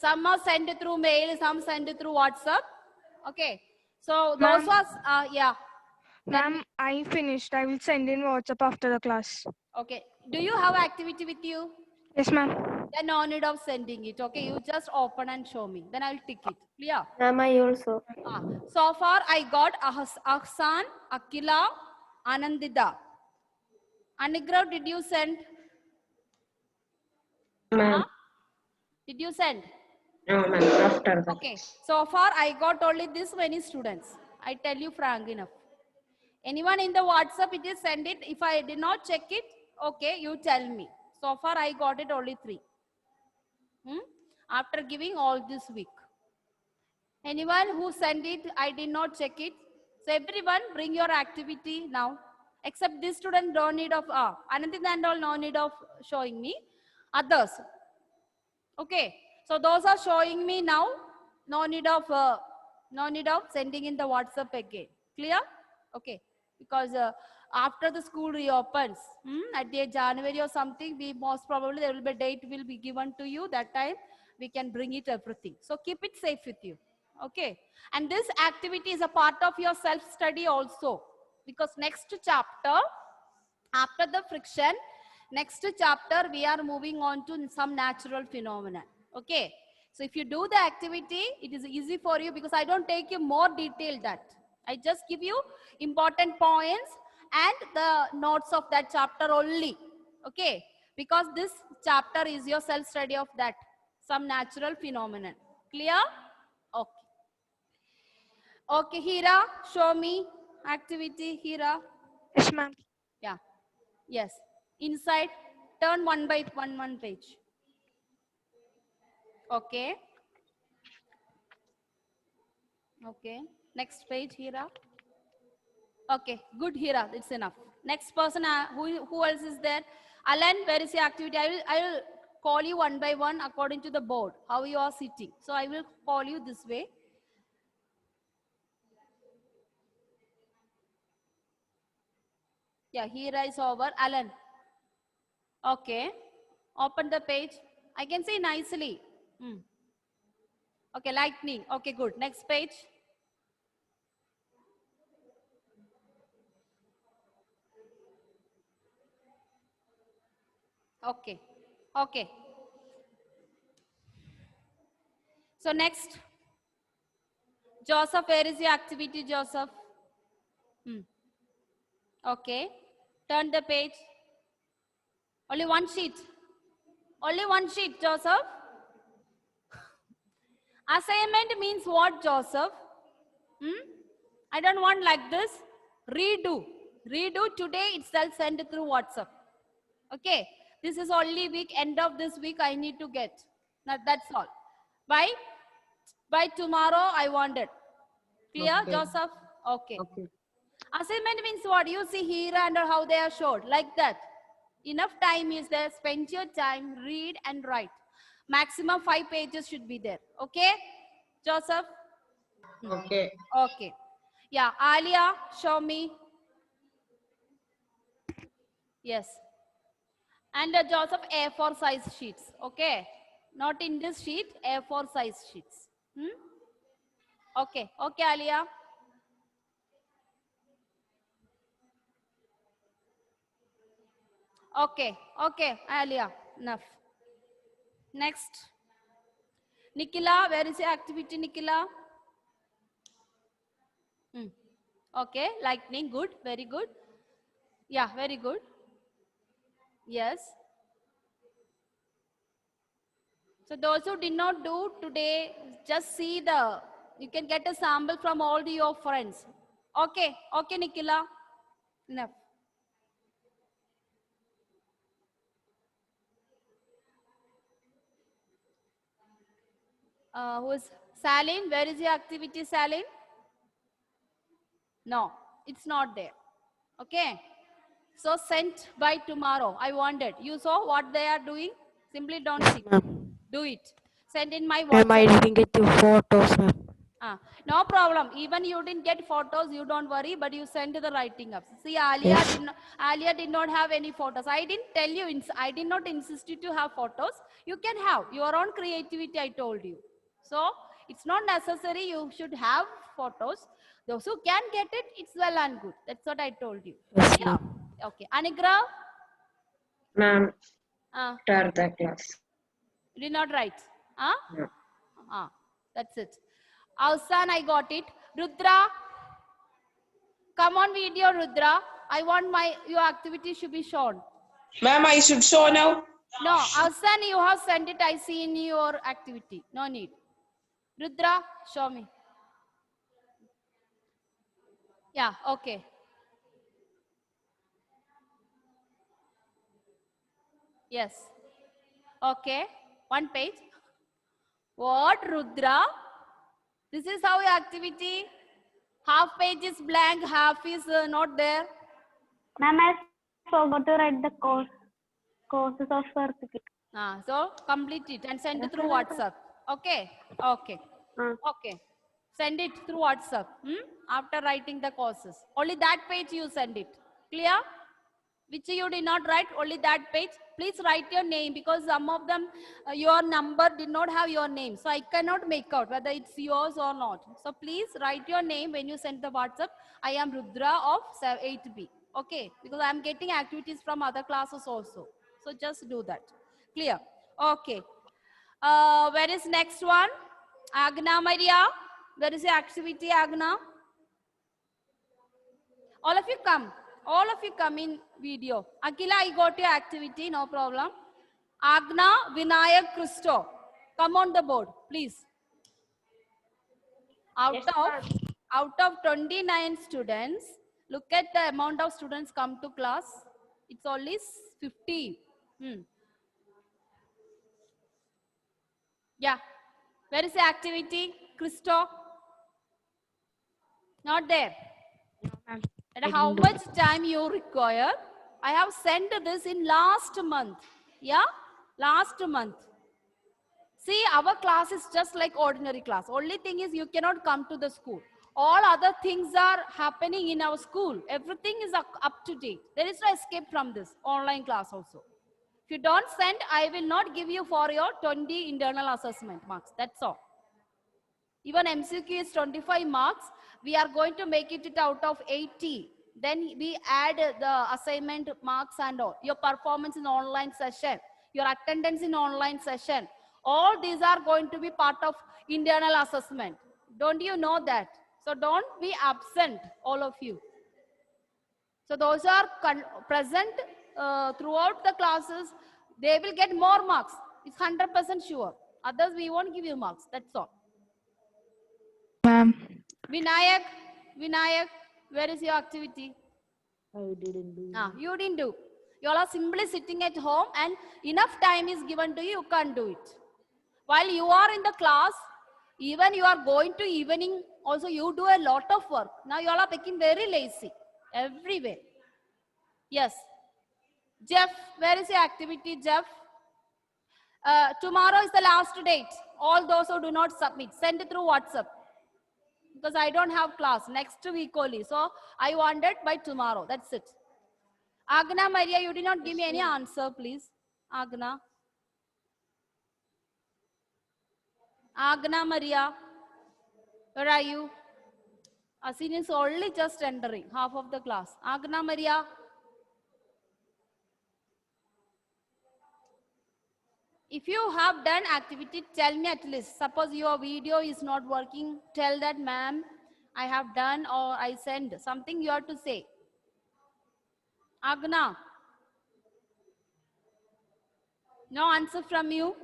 Some are sent through mail, some sent through WhatsApp. Okay. So those was, yeah. Ma'am, I finished. I will send in WhatsApp after the class. Okay. Do you have activity with you? Yes, ma'am. Then no need of sending it. Okay. You just open and show me. Then I'll tick it. Clear? Ma'am, I also. So far I got Ahsan, Akila, Anandida. Anigrav, did you send? Ma'am. Did you send? No, ma'am. After that. Okay. So far I got only this many students. I tell you frank enough. Anyone in the WhatsApp, it is send it. If I did not check it, okay, you tell me. So far I got it only 3. After giving all this week. Anyone who sent it, I did not check it. So everyone bring your activity now. Except this student don't need of, Anandita and all no need of showing me. Others. Okay. So those are showing me now. No need of sending in the WhatsApp again. Clear? Okay. Because after the school reopens, at the January or something, we most probably there will be a date will be given to you. That time we can bring it everything. So keep it safe with you. Okay. And this activity is a part of your self-study also. Because next chapter, after the friction, next chapter we are moving on to some natural phenomena. Okay. So if you do the activity, it is easy for you because I don't take you more detail that. I just give you important points and the notes of that chapter only. Okay. Because this chapter is your self-study of that. Some natural phenomenon. Clear? Okay. Okay, Hira, show me activity, Hira. Yes, ma'am. Yeah. Yes. Inside, turn one by one page. Okay. Okay. Next page, Hira. Okay. Good, Hira. It's enough. Next person, who else is there? Alan, where is your activity? I will call you one by one according to the board, how you are sitting. So I will call you this way. Yeah, Hira is over. Alan. Okay. Open the page. I can see nicely. Okay, lightning. Okay, good. Next page. Okay. Okay. So next, Joseph, where is your activity, Joseph? Okay. Turn the page. Only one sheet. Only one sheet, Joseph. Assignment means what, Joseph? I don't want like this. Redo. Redo today itself, send it through WhatsApp. Okay. This is only week, end of this week I need to get. That's all. By tomorrow I want it. Clear, Okay. Joseph? Okay. Okay. Assignment means what? You see here and how they are showed. Like that. Enough time is there. Spend your time, read and write. Maximum 5 pages should be there. Okay? Joseph? Okay. Okay. Yeah. Alia, show me. Yes. And Joseph, A4 size sheets. Okay? Not in this sheet, A4 size sheets. Okay. Okay, Alia. Okay. Okay, Alia. Enough. Next. Nikila, where is your activity, Nikila? Okay, lightning, good, very good. Yeah, very good. Yes. So those who did not do today, just see you can get a sample from all your friends. Okay, okay, Nikila. Enough. Who is Salin? Where is your activity, Salin? No, it's not there. Okay. So sent by tomorrow. I wanted. You saw what they are doing? Simply don't see. Do it. Send in my WhatsApp. Ma'am, I didn't get your photos, ma'am. No problem. Even you didn't get photos, you don't worry, but you send the writing up. See, Alia, Yes. Alia did not have any photos. I didn't tell you, I did not insist you to have photos. You can have your own creativity, I told you. So, it's not necessary you should have photos. Those who can get it, it's well and good. That's what I told you. Yes, Yeah. Okay. Anigra, ma'am. uh, After the class. you did not write. Huh? No. That's it. Avsan, I got it. Rudra, come on video, Rudra. I want your activity should be shown. Ma'am, I should show now. No, Avsan, you have sent it. I see in your activity. No need. Rudra, show me. Yeah, okay. Yes. Okay. One page. What, Rudra? This is how your activity. Half page is blank, half is not there. Ma'am, I forgot to write the courses of certificate. So complete it and send it through WhatsApp. Okay. Okay. Okay. Send it through WhatsApp. After writing the courses. Only that page you send it. Clear? Which you did not write, only that page. Please write your name because some of them, your number did not have your name. So I cannot make out whether it's yours or not. So please write your name when you send the WhatsApp. I am Rudra of 8B. Okay, because I am getting activities from other classes also. So just do that. Clear? Okay. Where is next one? Agna Maria. Where is your activity, Agna? All of you come. All of you come in video. Akila, I got your activity, no problem. Agna, Vinayak, Christo. Come on the board, please. Out of 29 students, look at the amount of students come to class. It's only 50. Yeah. Where is the activity? Christo? Not there. And how much time you require? I have sent this in last month. Yeah? Last month. See, our class is just like ordinary class. Only thing is you cannot come to the school. All other things are happening in our school. Everything is up to date. There is no escape from this online class also. If you don't send, I will not give you for your 20 internal assessment marks. That's all. Even MCQ is 25 marks. We are going to make it out of 80. Then we add the assignment marks and all. Your performance in online session, your attendance in online session. All these are going to be part of internal assessment. Don't you know that? So don't be absent, all of you. So those are present throughout the classes. They will get more marks. It's 100% sure. Others, we won't give you marks. That's all. Ma'am. Vinayak, where is your activity? I didn't do it. You didn't do. You all are simply sitting at home and enough time is given to you, you can't do it. While you are in the class, even you are going to evening, also you do a lot of work. Now you all are becoming very lazy everywhere. Yes. Jeff, where is your activity, Jeff? Tomorrow is the last date. All those who do not submit, send it through WhatsApp. Because I don't have class next week only. So I want it by tomorrow. That's it. Agna Maria, you did not give me any answer, please. Agna. Agna Maria, where are you? Asin is only just entering half of the class. Agna Maria. If you have done activity, tell me at least. Suppose your video is not working, tell that, ma'am, I have done or I send. Something you have to say. Agna. No answer from you?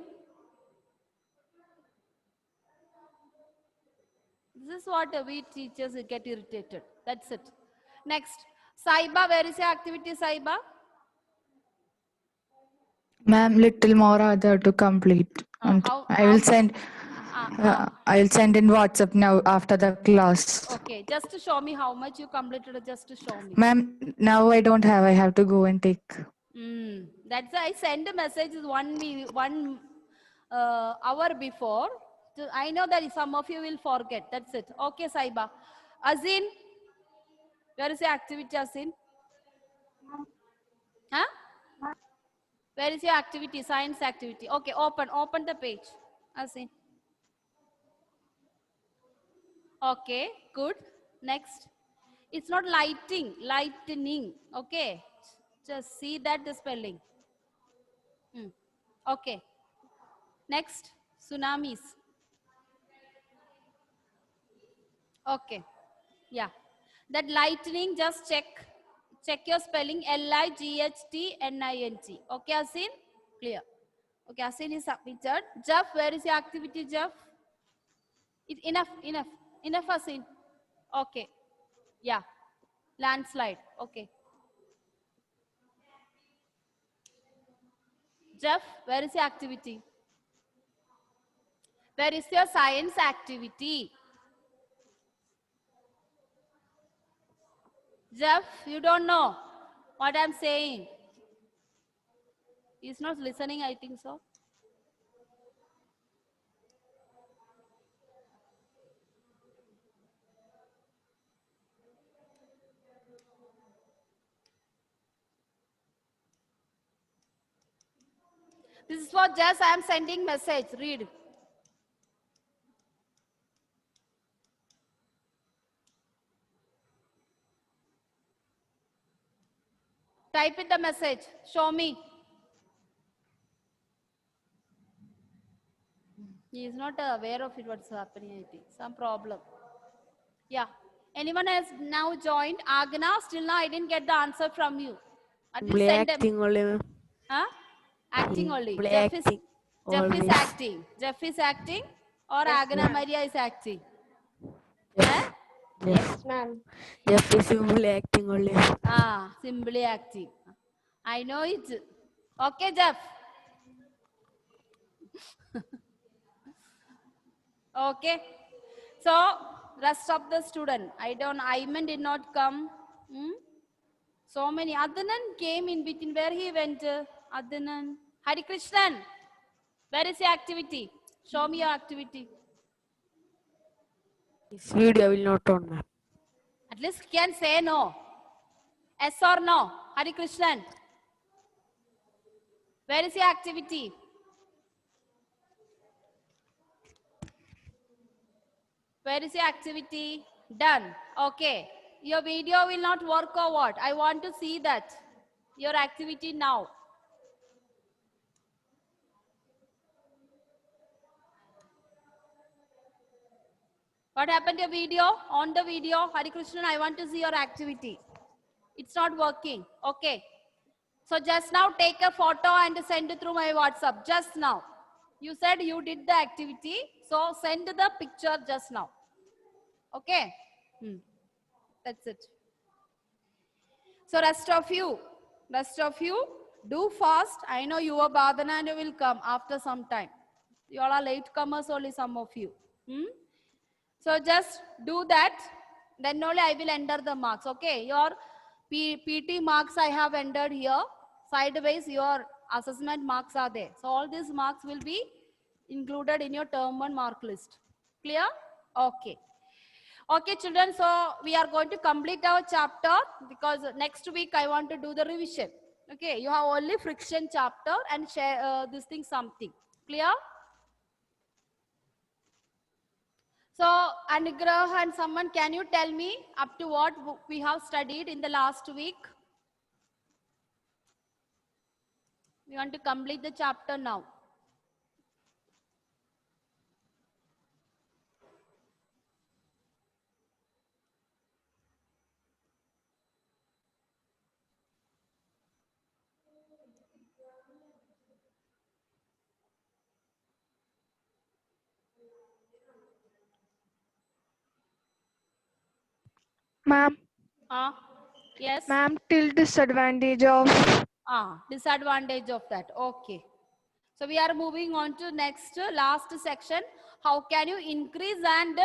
This is what we teachers get irritated. That's it. Next. Saiba, where is your activity, Saiba? Ma'am, little more other to complete. And I will send in WhatsApp now after the class. Okay, just to show me how much you completed, just to show me. Ma'am, now I don't have. I have to go and take. That's why I send a message 1 hour before. I know that some of you will forget. That's it. Okay, Saiba. Azin, where is your activity, Azin? Huh? Where is your activity? Science activity. Okay, open the page. Azin. Okay, good. Next. It's not lightning. Okay. Just see that the spelling. Okay. Next, tsunamis. Okay. Yeah. That lightning, just check your spelling. Lightning. Okay, Asin? Clear. Okay, Asin is submitted. Jeff, where is your activity, Jeff? Enough, Asin. Okay. Yeah. Landslide. Okay. Jeff, where is your activity? Where is your science activity? Jeff, you don't know what I'm saying. He's not listening, I think so. This is for Jess. I am sending message. Read. Type in the message. Show me. He is not aware of it, what's happening, I think. Some problem. Yeah. Anyone has now joined? Agna, still now I didn't get the answer from you. At least send them. Acting only, ma'am. Huh? Acting only. Jeff is acting. Jeff is acting or Agna Maria is acting? Huh? Yes, ma'am. Jeff is simply acting only. Simply acting. I know it. Okay, Jeff. Okay. So, rest of the student. Ayman did not come. So many. Adnan came in between. Where he went? Adnan. Hari Krishnan. Where is your activity? Show me your activity. This video will not on, ma'am. At least can say no. Yes or no? Hari Krishnan. Where is your activity? Where is your activity? Done. Okay. Your video will not work or what? I want to see that. Your activity now. What happened to your video? On the video, Hari Krishnan, I want to see your activity. It's not working. Okay. So just now take a photo and send it through my WhatsApp. Just now. You said you did the activity. So send the picture just now. Okay. That's it. So rest of you do fast. I know your Badhananda will come after some time. You all are latecomers only, some of you. So just do that. Then only I will enter the marks. Okay. Your PT marks I have entered here. Sideways your assessment marks are there. So all these marks will be included in your term 1 mark list. Clear? Okay. Okay, children. So we are going to complete our chapter because next week I want to do the revision. Okay. You have only friction chapter and share this thing something. Clear? So Anugrah and someone, can you tell me up to what we have studied in the last week? We want to complete the chapter now. Ma'am. Yes. Ma'am, till disadvantage of. Disadvantage of that. Okay. So we are moving on to next last section. How can you increase and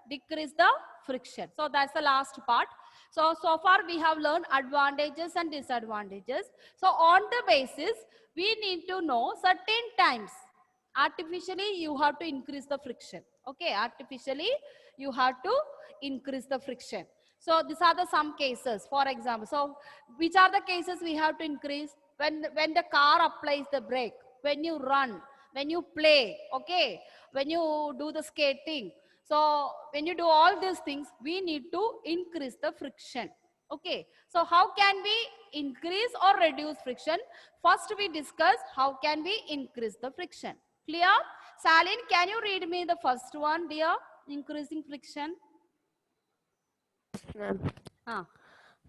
decrease the friction? So that's the last part. So far we have learned advantages and disadvantages. So on the basis, we need to know certain times Artificially, you have to increase the friction. Okay, artificially, you have to increase the friction. So these are the some cases, for example. So which are the cases we have to increase? When the car applies the brake, when you run, when you play, okay, when you do the skating. So when you do all these things, we need to increase the friction. Okay, so how can we increase or reduce friction? First we discuss how can we increase the friction. Clear? Salin, can you read me the first one, dear? Increasing friction. Ma'am. Ah,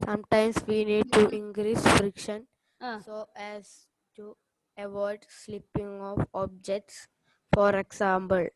Sometimes we need to increase friction ah, so as to avoid slipping of objects. For example,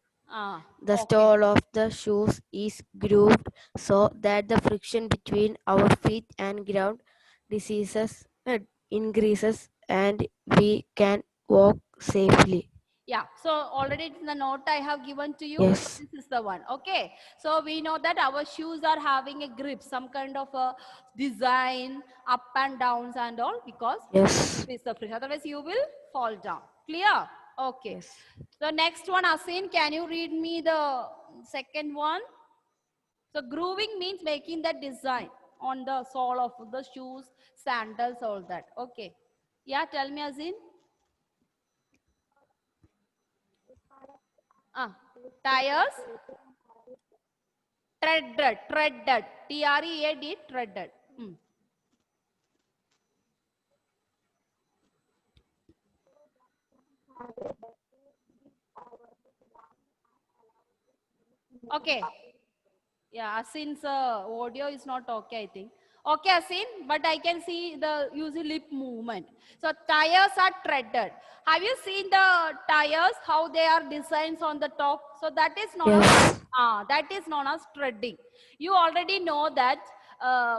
the okay. sole of the shoes is grooved so that the friction between our feet and ground increases and we can walk safely. Yeah, so already in the note I have given to you, Yes. this is the one. Okay, so we know that our shoes are having a grip, some kind of a design, up and downs and all, because Yes. increase the friction. Otherwise, you will fall down. Clear? Okay. Yes. So next one, Asin, can you read me the second one? So grooving means making that design on the sole of the shoes, sandals, all that. Okay. Yeah, tell me, Asin. Tires, treaded, T-R-E-A-D, treaded. Okay. Yeah, Asin's audio is not okay, I think. Okay, Asin, but I can see the using lip movement. So tires are treaded. Have you seen the tires, how they are designs on the top? So that is known Yes. as that is known as treading. You already know that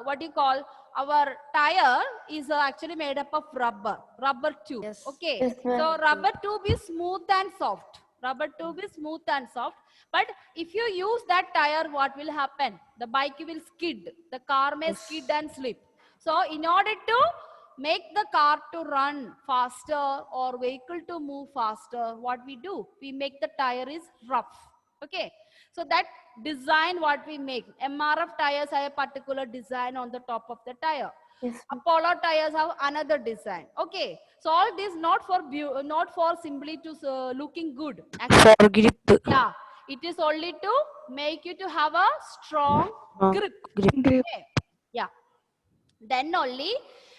what you call our tire is actually made up of rubber tube. Yes. Okay, Yes, ma'am. so rubber tube is smooth and soft. Rubber tube is smooth and soft. But if you use that tire, what will happen? The bike will skid. The car may skid and slip. So in order to make the car to run faster or vehicle to move faster, what we do? We make the tire is rough. Okay. So that design what we make. MRF tires have a particular design on the top of the tire. Yes, Apollo tires have another design. Okay, so all this not for simply to looking good. Actually, For grip. yeah, it is only to make you to have a strong grip. Grip. Okay. Yeah. Then only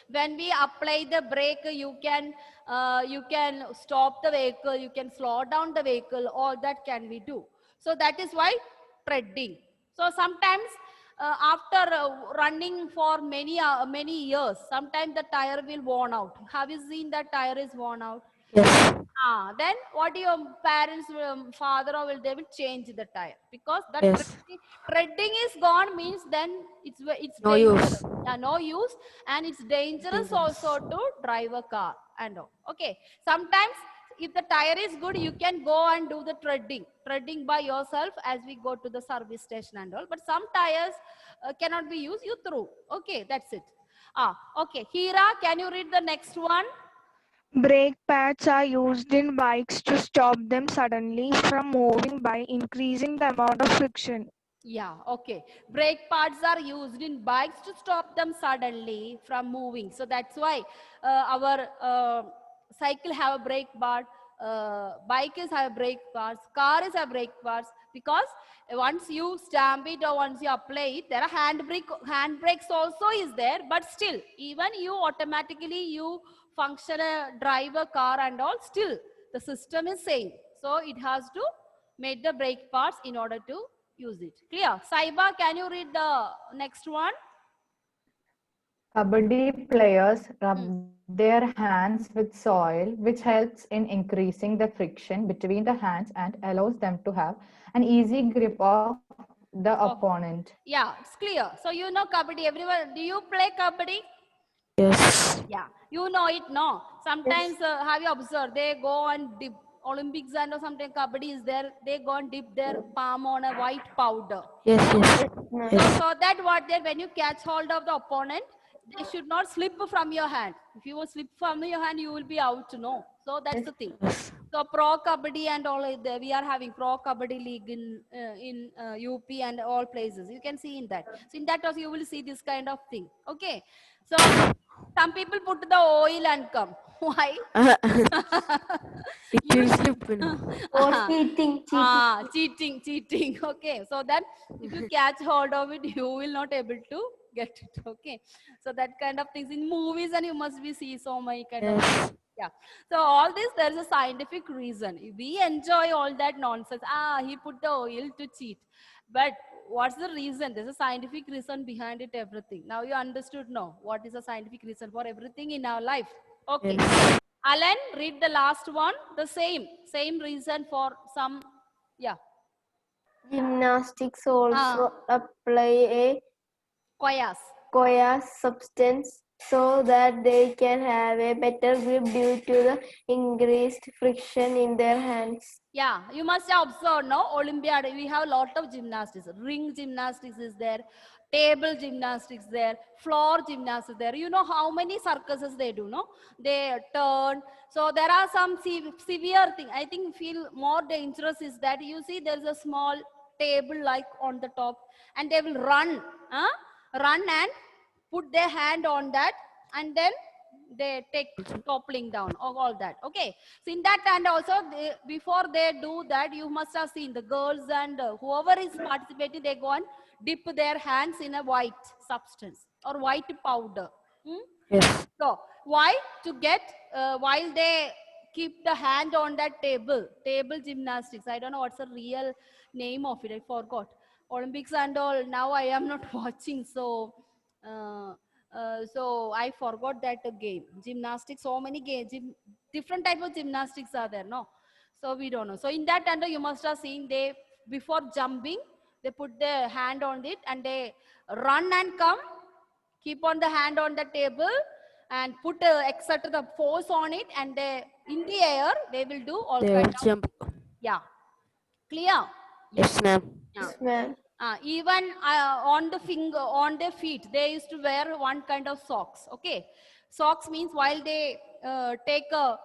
when we apply the brake, you can stop the vehicle, you can slow down the vehicle. All that can we do. So that is why treading. So sometimes after running for many years, sometimes the tire will worn out. Have you seen that tire is worn out? Yes. Then what your parents, father or will they will change the tire, because that Yes. treading is gone means then it's No dangerous. use. Yeah, no use, and it's dangerous also to drive a car and all. Okay, sometimes if the tire is good, you can go and do the treading by yourself as we go to the service station and all. But some tires cannot be used. You throw. Okay, that's it. Okay. Hira, can you read the next one? Brake pads are used in bikes to stop them suddenly from moving by increasing the amount of friction. Yeah, okay. Brake pads are used in bikes to stop them suddenly from moving. So that's why our cycle have a brake pad, bike is have brake pads, car is have brake pads, because once you stamp it or once you apply it, there are hand brakes also is there, but still, even you automatically you function drive a car and all, still the system is same. So it has to make the brake pads in order to use it. Clear? Saiba, can you read the next one? Kabaddi players rub their hands with soil, which helps in increasing the friction between the hands and allows them to have an easy grip of the opponent. Yeah, it's clear. So you know Kabaddi. Everyone, do you play Kabaddi? Yes. Yeah, you know it, no? Sometimes, have you observed, they go and dip, Olympics and or something, Kabaddi is there, they go and dip their palm on a white powder. Yes. Yes. So, Yes. so that what they, when you catch hold of the opponent, they should not slip from your hand. If you will slip from your hand, you will be out, no? So that's the thing. So pro kabaddi and all we are having pro kabaddi league in UP and all places. You can see in that. So in that also you will see this kind of thing. Okay. So some people put the oil and come. Why? It will slip. Or cheating. Cheating. Okay. So that if you catch hold of it, you will not able to get it. Okay. So that kind of things in movies, and you must be see so many kind of Yes. yeah. So all this, there is a scientific reason. We enjoy all that nonsense. He put the oil to cheat. But what's the reason? There's a scientific reason behind it, everything. Now you understood, no? What is the scientific reason for everything in our life? Okay. Yes. Alan, read the last one. The same reason for some, yeah. Gymnastics also apply a Koyas. coarse substance so that they can have a better grip due to the increased friction in their hands. Yeah, you must have observed, no? Olympiad, we have a lot of gymnastics. Ring gymnastics is there, table gymnastics there, floor gymnastics there. You know how many circuses they do, no? They turn. So there are some severe thing. I think feel more dangerous is that you see there's a small table like on the top, and they will run and put their hand on that, and then they take toppling down all that. Okay, so in that, and also before they do that, you must have seen the girls and whoever is participating, they go and dip their hands in a white substance or white powder. Yes. So why? To get while they keep the hand on that table gymnastics. I don't know what's the real name of it. I forgot. Olympics and all. Now I am not watching, so so I forgot that game. Gymnastics. So many games. Different type of gymnastics are there. No, so we don't know. So in that under you must have seen they before jumping they put their hand on it and they run and come. Keep on the hand on the table and put exert the force on it, and they in the air they will do all They kind will of jump. yeah. Clear? Yes, ma'am. Yes, ma'am. Even on the finger, on their feet, they used to wear one kind of socks. Okay, socks means while they take a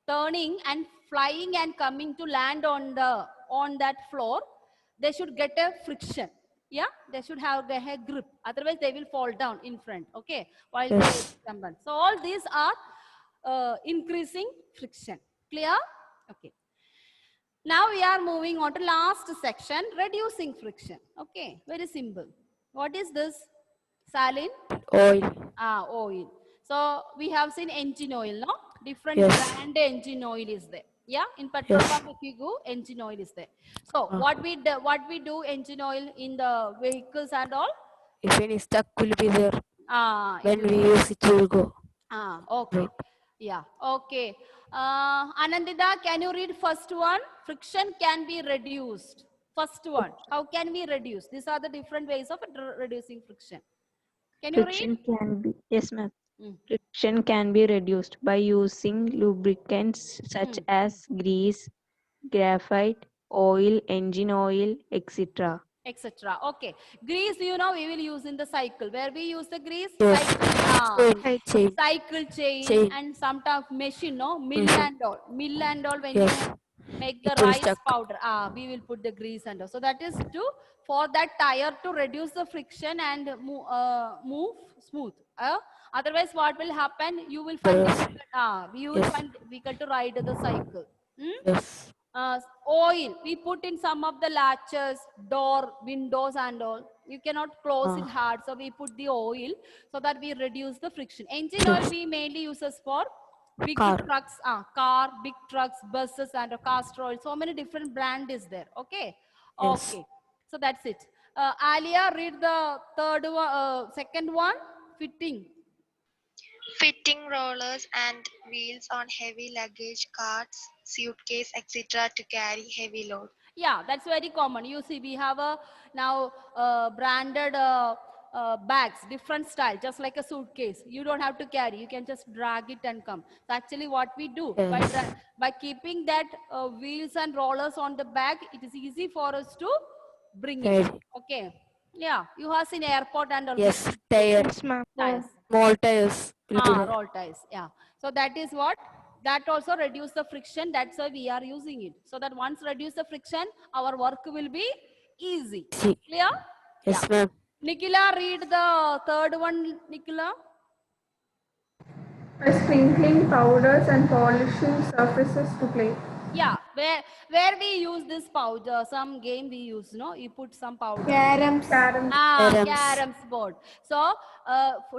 turning and flying and coming to land on that floor, they should get a friction. Yeah, they should have their hair grip. Otherwise, they will fall down in front. Okay, while Yes. they jump. So all these are increasing friction. Clear? Okay. Now we are moving on to last section, reducing friction. Okay, very simple. What is this? Saline? Oil. Oil. So we have seen engine oil, no? Different Yes. brand engine oil is there. Yeah, in petrol Yes. pump if you go, engine oil is there. So what we do engine oil in the vehicles and all? If any stuck will be there, It when will we use it, will go. okay. Yeah, okay. Anandita, can you read first one? Friction can be reduced. First one. How can we reduce? These are the different ways of reducing friction. Can you Friction read? can be, yes, ma'am. Mm. Friction can be reduced by using lubricants such as grease, graphite, oil, engine oil, etc. Etc. Okay. Grease, you know, we will use in the cycle. Where we use the grease? Yes. Chain. Cycle chain, Chain. and sometimes machine, no? Mill Machine. and all. Mill and all when Yes. you make the It will rice stuck. powder. We will put the grease and all. So that is for that tire to reduce the friction and move smooth. Otherwise, what will happen? You will find Yes. we will find difficult to ride the cycle. Yes. Oil we put in some of the latches, door, windows and all. You cannot close it hard, so we put the oil so that we reduce the friction. Engine oil we mainly uses for big Car. trucks, car, big trucks, buses and castor oil. So many different brand is there. Okay. Yes. Okay. So that's it. Alia, read the second one. Fitting. Fitting rollers and wheels on heavy luggage carts, suitcase, etc. to carry heavy load. Yeah, that's very common. You see, we have a now branded bags, different style, just like a suitcase. You don't have to carry. You can just drag it and come. So actually what we do, Yes. by keeping that wheels and rollers on the bag, it is easy for us to bring it. Carry. Okay. Yeah, you have seen airport and all. Yes. Tire. Yes, ma'am. Tires. Small tires will be there. Roll tires. Yeah. So that is what that also reduce the friction. That's why we are using it. So that once reduce the friction, our work will be easy. Clear? Yes, ma'am. Nikhila, read the third one, Nikhila. By sprinkling powders and polishing surfaces to play. Yeah, where we use this powder, some game we use, no? You put some powder. Caroms. Caroms. Caroms board. So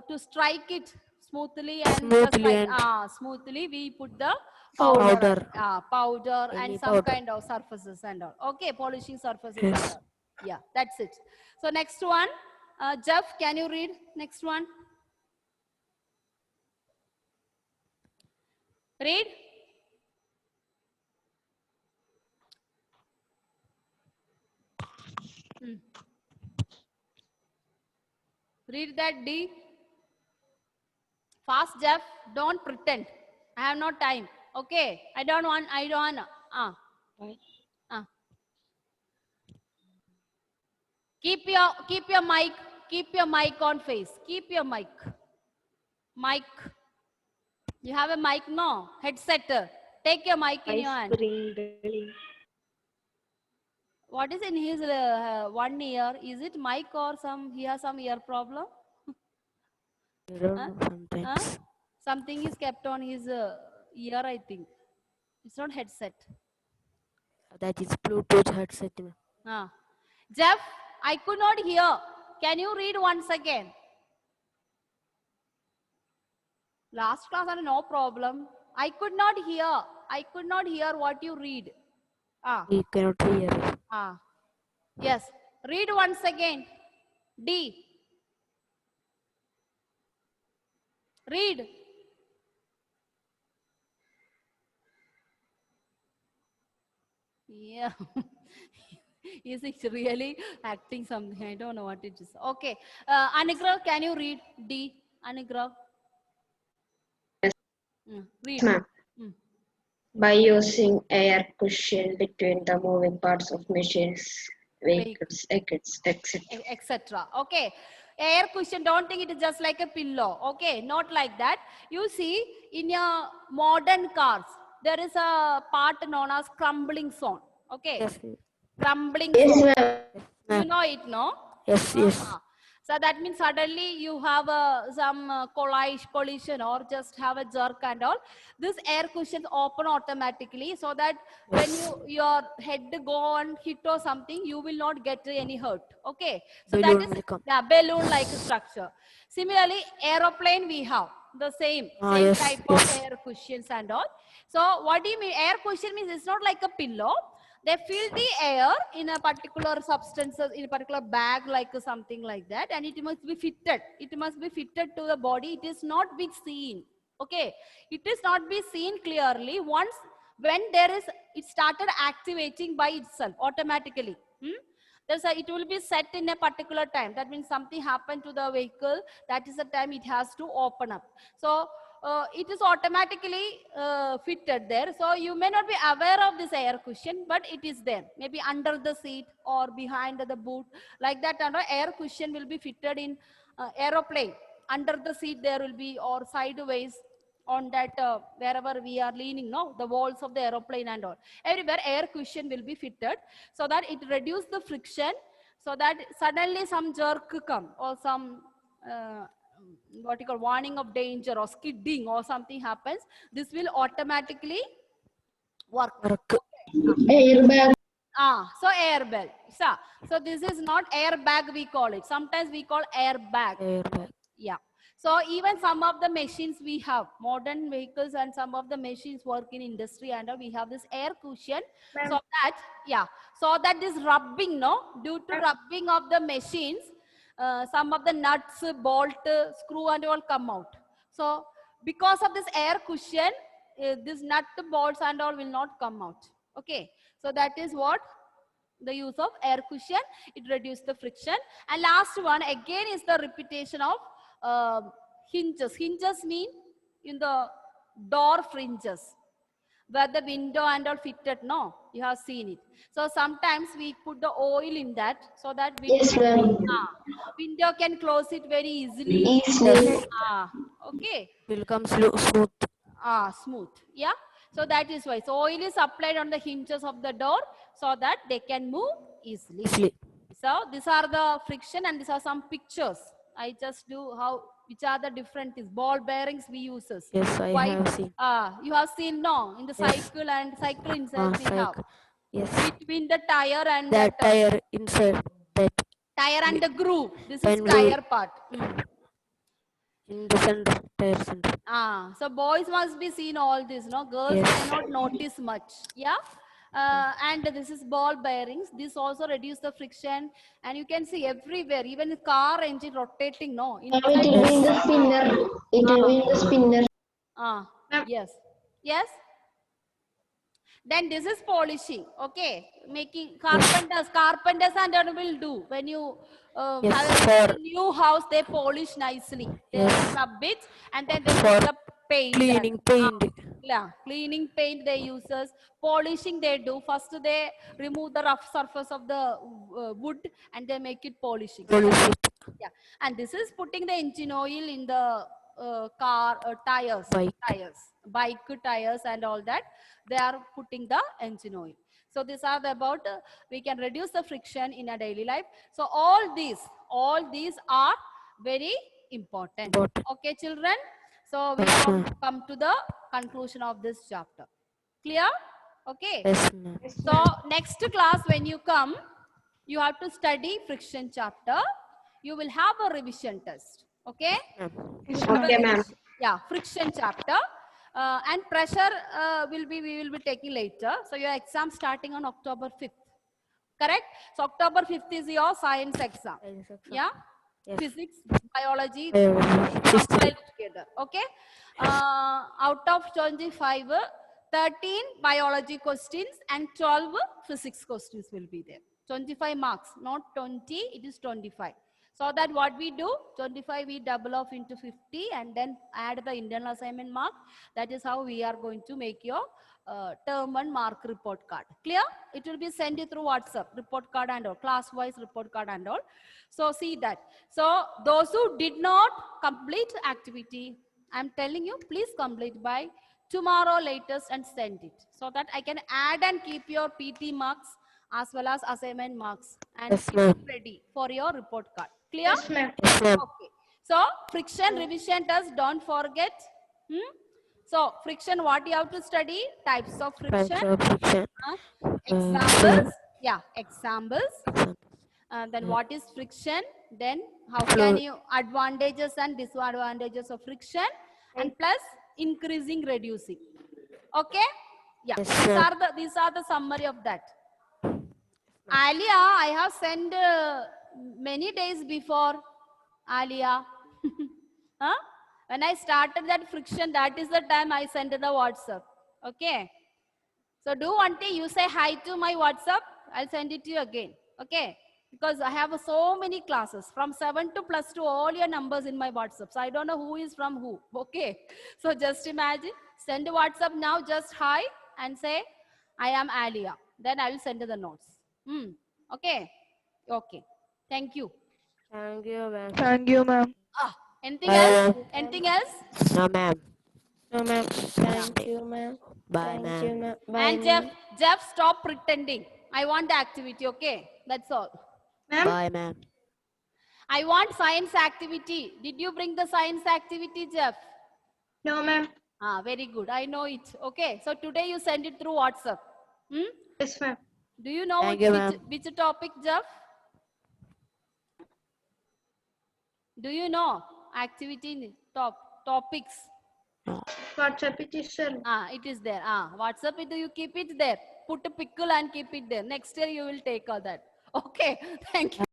to strike it smoothly and smoothly, we put the Powder. powder and Any some powder. kind of surfaces and all. Okay, polishing surfaces. Yes. And all. Yeah, that's it. So next one, Jeff, can you read next one? Read. Read that, D. Fast, Jeff. Don't pretend. I have no time. Okay. I don't want. Keep your mic on face. Keep your mic. Mic. You have a mic, no? Headset. Take your mic in your hand. What is in his 1 ear? Is it mic or he has some ear problem? I don't know sometimes. Something is kept on his ear, I think. It's not headset. That is Bluetooth headset. Jeff, I could not hear. Can you read once again? Last class, no problem. I could not hear. I could not hear what you read. We cannot hear. Yes. Read once again. D. Read. Yeah. Is it really acting something? I don't know what it is. Okay. Anigra, can you read D? Anigra. Yes. Read. Ma'am. By using air cushion between the moving parts of machines, vehicles, etc. Okay. Air cushion, don't think it is just like a pillow. Okay, not like that. You see, in your modern cars, there is a part known as crumbling zone. Okay. Yes. Crumbling Yes, zone. ma'am. You know it, no? Yes, yes. So that means suddenly you have some collision or just have a jerk and all. This air cushions open automatically so that when your head go on hit or something, you will not get any hurt. Okay. So Balloon that will is come. balloon-like structure. Similarly, aeroplane we have the same Yes, type of air cushions and all. So what do you mean? Air cushion means it's not like a pillow. They fill the air in a particular substances, in a particular bag, like something like that, and it must be fitted. It must be fitted to the body. It is not be seen. Okay, it is not be seen clearly. Once when it started activating by itself automatically. It will be set in a particular time. That means something happened to the vehicle. That is the time it has to open up. So it is automatically fitted there. So you may not be aware of this air cushion, but it is there. Maybe under the seat or behind the boot, like that. And air cushion will be fitted in aeroplane. Under the seat there will be, or sideways on that wherever we are leaning, no, the walls of the aeroplane and all. Everywhere air cushion will be fitted so that it reduces the friction, so that suddenly some jerk come or some what you call warning of danger or skidding or something happens, this will automatically work. Airbag. So airbag. So this is not airbag, we call it. Sometimes we call airbag. Yeah. So even some of the machines we have, modern vehicles and some of the machines work in industry and we have this air cushion. So that this rubbing, no, due to rubbing of the machines, some of the nuts, bolt, screw and all come out. So because of this air cushion, this nut, bolts and all will not come out. Okay. So that is what the use of air cushion. It reduces the friction. And last one again is the repetition of hinges. Hinges mean in the door fringes where the window and all fitted, no, you have seen it. So sometimes we put the oil in that so that window can close it very easily. Okay. Will come smooth. smooth. Yeah. So that is why. So oil is applied on the hinges of the door so that they can move easily. So these are the friction and these are some pictures. I just do which are the different things. Ball bearings we uses. Yes, I have seen. You have seen no in the Yes. cycle and cycle inside we have. Cycle. Yes. Between the tire and That tire inside that tire and the groove. This is when we- tire part. in the center, tire center. So boys must be seen all this, no? Girls Yes. may not notice much. Yeah. And this is ball bearings. This also reduce the friction, and you can see everywhere, even the car engine rotating. No, It will be in the spinner. It will be in the spinner. Yes, yes. Then this is polishing. Okay, making carpenters and all will do when you Yes, have a for- new house. They polish nicely. They Yes. rub it and then they For put the paint. cleaning paint. Yeah, cleaning paint they uses, polishing they do. First they remove the rough surface of the wood and they make it polishing. Polish it. Yeah, and this is putting the engine oil in the car tires, bike tires and all that. They are putting the engine oil. So these are about we can reduce the friction in a daily life. So all these are very important. Okay, children. So we Yes, have ma'am. come to the conclusion of this chapter. Clear? Okay. Yes, ma'am. So next class when you come, you have to study friction chapter. You will have a revision test. Okay? Okay, ma'am. Yeah, friction chapter. And pressure we will be taking later. So your exam starting on October 5th. Correct? So October 5th is your science exam. Yeah? Yes. Physics, biology, Physics. combined together. Okay? Out of 25, 13 biology questions and 12 physics questions will be there. 25 marks, not 20, it is 25. So that what we do, 25 we double off into 50 and then add the internal assignment mark. That is how we are going to make your term 1 mark report card. Clear? It will be sent through WhatsApp, report card and all, class-wise report card and all. So see that. So those who did not complete activity, I'm telling you, please complete by tomorrow latest and send it. So that I can add and keep your PT marks as well as assignment marks and Yes, keep ma'am. it ready for your report card. Clear? Yes, ma'am. Yes, ma'am. Okay. So friction revision test, don't forget. So friction, what you have to study? Types of friction. Types of friction. Examples. Yeah, examples. Then what is friction? Then how can you advantages and disadvantages of friction? And plus increasing, reducing. Okay? Yeah. Yes, These are the summary of that. Alia, I have sent many days before. Alia. Huh? When I started that friction, that is the time I sent the WhatsApp. Okay. So do one thing, you say hi to my WhatsApp. I'll send it to you again. Okay. Because I have so many classes from 7 to plus 2, all your numbers in my WhatsApp. So I don't know who is from who. Okay. So just imagine, send a WhatsApp now, just hi and say, I am Alia. Then I will send the notes. Okay. Okay. Thank you. Thank you, ma'am. Thank you, ma'am. Anything else? Anything else? No, ma'am. No, ma'am. Thank you, ma'am. Bye, Thank ma'am. you, ma'am. Bye, And Jeff, stop pretending. I want the activity, okay? That's all. Bye, ma'am. I want science activity. Did you bring the science activity, Jeff? No, ma'am. Very good. I know it. Okay. So today you send it through WhatsApp. Yes, ma'am. Do you know Thank you, ma'am. which topic, Jeff? Do you know activity topics? WhatsApp it is, sir. It is there. WhatsApp it, you keep it there. Put a pickle and keep it there. Next year you will take all that. Okay. Thank you.